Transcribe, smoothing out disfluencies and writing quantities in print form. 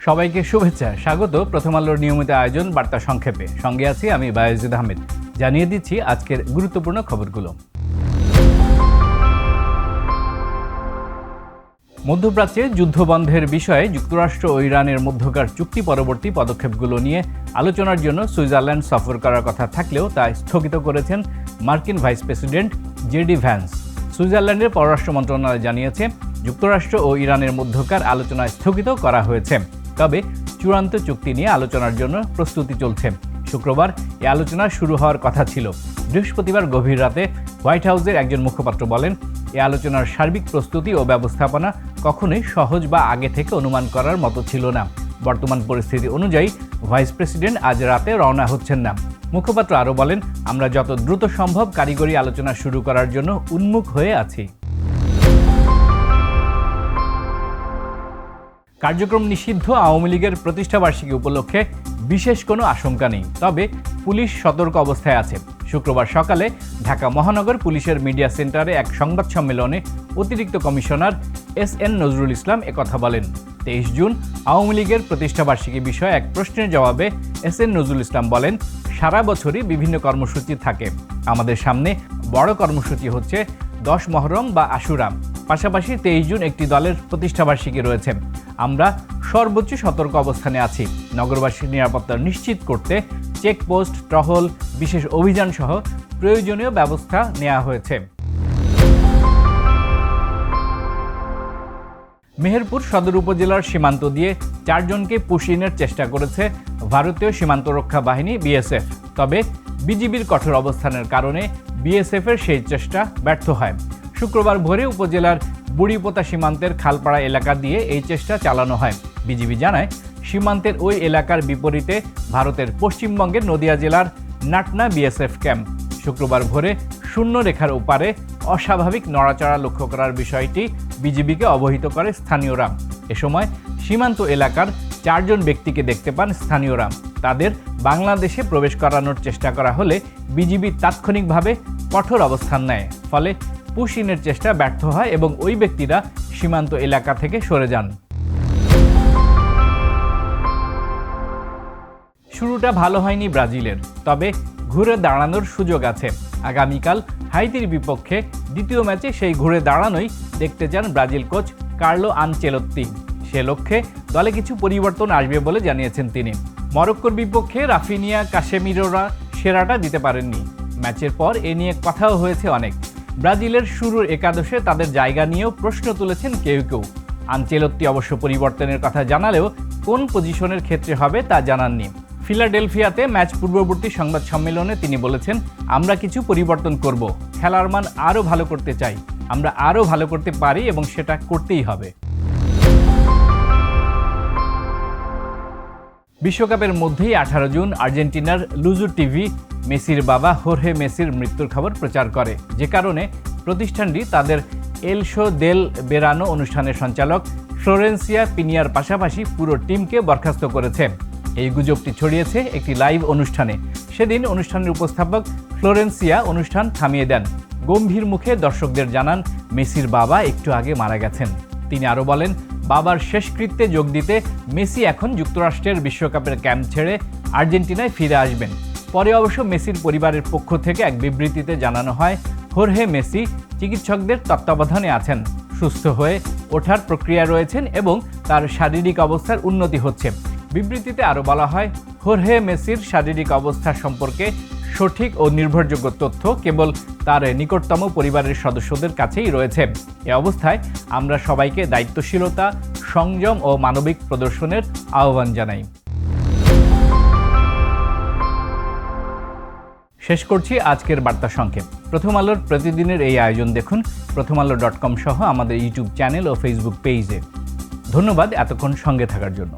সবাইকে শুভেচ্ছা, স্বাগত প্রথম আলোর নিয়মিত আয়োজন বার্তা সংক্ষেপে। সঙ্গে আছি আমি বায়েজিদ আহমেদ। জানিয়ে দিচ্ছি আজকের গুরুত্বপূর্ণ খবরগুলো। মধ্যপ্রাচ্যে যুদ্ধবন্ধের বিষয়ে যুক্তরাষ্ট্র ও ইরানের মধ্যকার চুক্তি পরবর্তী পদক্ষেপগুলো নিয়ে আলোচনার জন্য সুইজারল্যান্ড সফর করার কথা থাকলেও তা স্থগিত করেছেন মার্কিন ভাইস প্রেসিডেন্ট জেডি ভ্যান্স। সুইজারল্যান্ডের পররাষ্ট্র মন্ত্রণালয় জানিয়েছে, যুক্তরাষ্ট্র ও ইরানের মধ্যকার আলোচনা স্থগিত করা হয়েছে, তবে চূড়ান্ত চুক্তি নিয়ে আলোচনার জন্য প্রস্তুতি চলছে। শুক্রবার এই আলোচনা শুরু হওয়ার কথা ছিল। বৃহস্পতিবার গভীর রাতে হোয়াইট হাউসের একজন মুখপাত্র বলেন, এই আলোচনার সার্বিক প্রস্তুতি ও ব্যবস্থাপনা কখনোই সহজ বা আগে থেকে অনুমান করার মতো ছিল না। বর্তমান পরিস্থিতি অনুযায়ী ভাইস প্রেসিডেন্ট আজ রাতে রওনা হচ্ছেন না। মুখপাত্র আরও বলেন, আমরা যত দ্রুত সম্ভব কারিগরি আলোচনা শুরু করার জন্য উন্মুখ হয়ে আছি। কার্যক্রম নিষিদ্ধ আওয়ামী লীগের প্রতিষ্ঠাবার্ষিকী উপলক্ষে বিশেষ কোনো আশঙ্কা নেই, তবে পুলিশ সতর্ক অবস্থায় আছে। শুক্রবার সকালে ঢাকা মহানগর পুলিশের মিডিয়া সেন্টারে এক সংবাদ সম্মেলনে অতিরিক্ত কমিশনার এস.এন. নজরুল ইসলাম একথা বলেন। 23 জুন আওয়ামী লীগের প্রতিষ্ঠাবার্ষিকী বিষয়ে এক প্রশ্নের জবাবে এস.এন. নজরুল ইসলাম বলেন, সারা বছরই বিভিন্ন কর্মসূচি থাকে। আমাদের সামনে বড় কর্মসূচি হচ্ছে 10 মহরম বা আশুরা, পাশাপাশি 23 জুন একটি দলের প্রতিষ্ঠাবার্ষিকী রয়েছে। আমরা সর্বোচ্চ সতর্ক অবস্থানে আছি। নগরবাসীর নিরাপত্তা নিশ্চিত করতে চেকপোস্ট, টহল, বিশেষ অভিযান সহ প্রয়োজনীয় ব্যবস্থা নেওয়া হয়েছে। মেহেরপুর সদর উপজেলার সীমান্ত দিয়ে 4 জনকে পুশিনের চেষ্টা করেছে ভারতীয় সীমান্ত রক্ষা বাহিনী বিএসএফ, তবে বিজিবির কঠোর অবস্থানের কারণে বিএসএফের সেই চেষ্টা ব্যর্থ হয়। শুক্রবার ভোরে উপজেলার বুড়িপোতা সীমান্তের খালপাড়া এলাকা দিয়ে এই চেষ্টা চালানো হয়। বিজিবি জানায়, সীমান্তের ওই এলাকার বিপরীতে ভারতের পশ্চিমবঙ্গের নদিয়া জেলার নাটনা বিএসএফ ক্যাম্প। শুক্রবার ভোরে শূন্য রেখার ওপারে অস্বাভাবিক নড়াচড়া লক্ষ্য করার বিষয়টি বিজিবিকে অবহিত করে স্থানীয়রা। এ সময় সীমান্ত এলাকার 4 জন ব্যক্তিকে দেখতে পান স্থানীয়রা। তাদের বাংলাদেশে প্রবেশ করানোর চেষ্টা করা হলে বিজিবি তাৎক্ষণিকভাবে কঠোর অবস্থান নেয়, ফলে পুশিনের চেষ্টা ব্যর্থ হয় এবং ওই ব্যক্তিরা সীমান্ত এলাকা থেকে সরে যান। শুরুটা ভালো হয়নি ব্রাজিলের, তবে ঘুরে দাঁড়ানোর সুযোগ আছে। আগামীকাল হাইতির বিপক্ষে দ্বিতীয় ম্যাচে সেই ঘুরে দাঁড়ানোই দেখতে চান ব্রাজিল কোচ কার্লো আনচেলত্তি। সে লক্ষ্যে দলে কিছু পরিবর্তন আসবে বলে জানিয়েছেন তিনি। মরক্কোর বিপক্ষে রাফিনিয়া, কাসেমিরোরা সেরাটা দিতে পারেননি। ম্যাচের পর এ নিয়ে কথাও হয়েছে অনেক। ব্রাজিলের শুরুর একাদশে তাদের জায়গা নিয়েও প্রশ্ন তুলেছেন কেউ কেউ। আনচেলত্তি অবশ্য পরিবর্তনের কথা জানালেও কোন পজিশনের ক্ষেত্রে হবে তা জানাননি। ফিলাডেলফিয়াতে ম্যাচ পূর্ববর্তী সংবাদ সম্মেলনে তিনি বলেছেন, আমরা কিছু পরিবর্তন করব, খেলার মান আরও ভালো করতে চাই, আমরা আরও ভালো করতে পারি এবং সেটা করতেই হবে। বিশ্বকাপের মধ্যেই 18 জুন আর্জেন্টিনার লুজু টিভি মেসির বাবা হোর্হে মেসির মৃত্যুর খবর প্রচার করে, যে কারণে প্রতিষ্ঠানটি তাদের এল শো দেল বেরানো অনুষ্ঠানের সঞ্চালক ফ্লোরেন্সিয়া পিনিয়ার পাশাপাশি পুরো টিমকে বরখাস্ত করেছে। এই গুজবটি ছড়িয়েছে একটি লাইভ অনুষ্ঠানে। সেদিন অনুষ্ঠানের উপস্থাপক ফ্লোরেন্সিয়া অনুষ্ঠান থামিয়ে দেন। গম্ভীর মুখে দর্শকদের জানান, মেসির বাবা একটু আগে মারা গেছেন। তিনি আরও বলেন, বাবার শেষকৃত্যে যোগ দিতে মেসি এখন যুক্তরাষ্ট্রের বিশ্বকাপের ক্যাম্প ছেড়ে আর্জেন্টিনায় ফিরে আসবেন। পরে অবশ্য মেসির পরিবারের পক্ষ থেকে এক বিবৃতিতে জানানো হয়, হোর্হে মেসি চিকিৎসকদের তত্ত্বাবধানে আছেন, সুস্থ হয়ে ওঠার প্রক্রিয়া রয়েছেন এবং তার শারীরিক অবস্থার উন্নতি হচ্ছে। বিবৃতিতে আরও বলা হয়, হোর্হে মেসির শারীরিক অবস্থা সম্পর্কে সঠিক ও নির্ভরযোগ্য তথ্য কেবল তার নিকটতম পরিবারের সদস্যদের কাছেই রয়েছে। এ অবস্থায় আমরা সবাইকে দায়িত্বশীলতা, সংযম ও মানবিক প্রদর্শনের আহ্বান জানাই। শেষ করছি আজকের বার্তা সংক্ষেপ। প্রথম আলোর প্রতিদিনের এই আয়োজন দেখুন prothomalo.com সহ আমাদের ইউটিউব চ্যানেল ও ফেসবুক পেজে। ধন্যবাদ এতক্ষণ সঙ্গে থাকার জন্য।